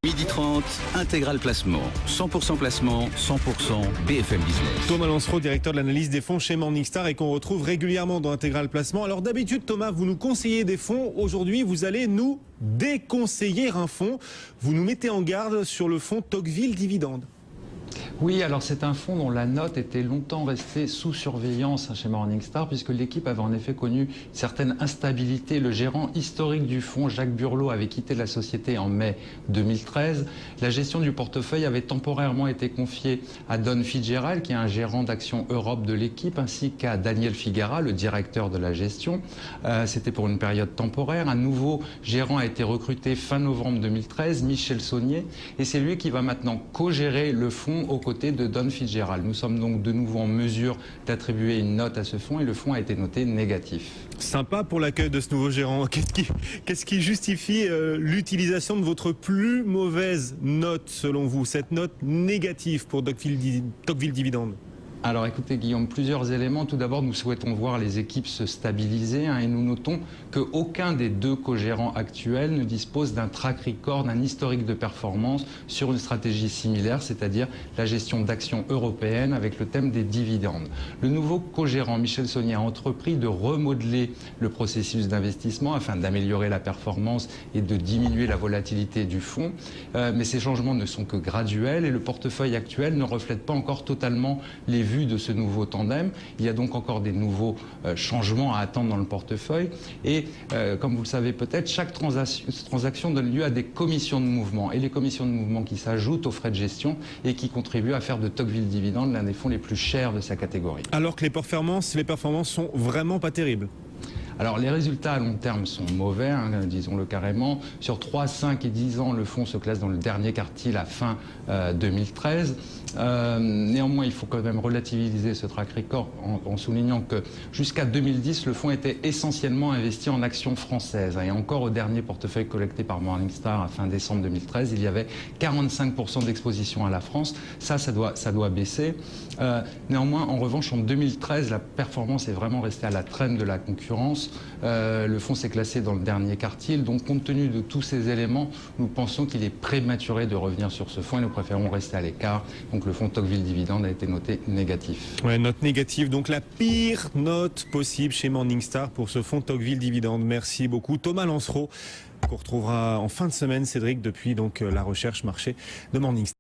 Midi 30, intégral placement. 100% placement, 100% BFM Business. Thomas Lancereau, directeur de l'analyse des fonds chez Morningstar et qu'on retrouve régulièrement dans Intégral Placement. Alors d'habitude, Thomas, vous nous conseillez des fonds. Aujourd'hui, vous allez nous déconseiller un fonds. Vous nous mettez en garde sur le fonds Tocqueville Dividende. Oui, alors c'est un fonds dont la note était longtemps restée sous surveillance chez Morningstar, puisque l'équipe avait en effet connu une certaine instabilité. Le gérant historique du fonds, Jacques Burlot, avait quitté la société en mai 2013. La gestion du portefeuille avait temporairement été confiée à Don Fitzgerald, qui est un gérant d'Action Europe de l'équipe, ainsi qu'à Daniel Figuera, le directeur de la gestion. C'était pour une période temporaire. Un nouveau gérant a été recruté fin novembre 2013, Michel Saunier, et c'est lui qui va maintenant co-gérer le fonds aux côtés de Don Fitzgerald. Nous sommes donc de nouveau en mesure d'attribuer une note à ce fonds et le fonds a été noté négatif. Sympa pour l'accueil de ce nouveau gérant. Qu'est-ce qui justifie l'utilisation de votre plus mauvaise note selon vous, cette note négative pour Tocqueville Dividende? Alors écoutez Guillaume, plusieurs éléments. Tout d'abord, nous souhaitons voir les équipes se stabiliser et nous notons qu'aucun des deux co-gérants actuels ne dispose d'un track record, d'un historique de performance sur une stratégie similaire, c'est-à-dire la gestion d'actions européennes avec le thème des dividendes. Le nouveau co-gérant, Michel Saunier, a entrepris de remodeler le processus d'investissement afin d'améliorer la performance et de diminuer la volatilité du fonds. Mais ces changements ne sont que graduels et le portefeuille actuel ne reflète pas encore totalement les vues de ce nouveau tandem. Il y a donc encore des nouveaux changements à attendre dans le portefeuille et comme vous le savez peut-être, chaque transaction donne lieu à des commissions de mouvement et les commissions de mouvement qui s'ajoutent aux frais de gestion et qui contribuent à faire de Tocqueville Dividende l'un des fonds les plus chers de sa catégorie. Alors que les performances sont vraiment pas terribles. Alors les résultats à long terme sont mauvais, disons-le carrément. Sur 3, 5 et 10 ans, le fonds se classe dans le dernier quartile à fin 2013. Néanmoins, il faut quand même relativiser ce track record en soulignant que jusqu'à 2010, le fonds était essentiellement investi en actions françaises. Et encore au dernier portefeuille collecté par Morningstar à fin décembre 2013, il y avait 45% d'exposition à la France. Ça doit baisser. Néanmoins, en revanche, en 2013, la performance est vraiment restée à la traîne de la concurrence. Le fonds s'est classé dans le dernier quartile. Donc, compte tenu de tous ces éléments, nous pensons qu'il est prématuré de revenir sur ce fonds et nous préférons rester à l'écart. Donc, le fonds Tocqueville Dividende a été noté négatif. Ouais, note négative, donc la pire note possible chez Morningstar pour ce fonds Tocqueville Dividende. Merci beaucoup. Thomas Lancereau, qu'on retrouvera en fin de semaine, Cédric, depuis donc la recherche marché de Morningstar.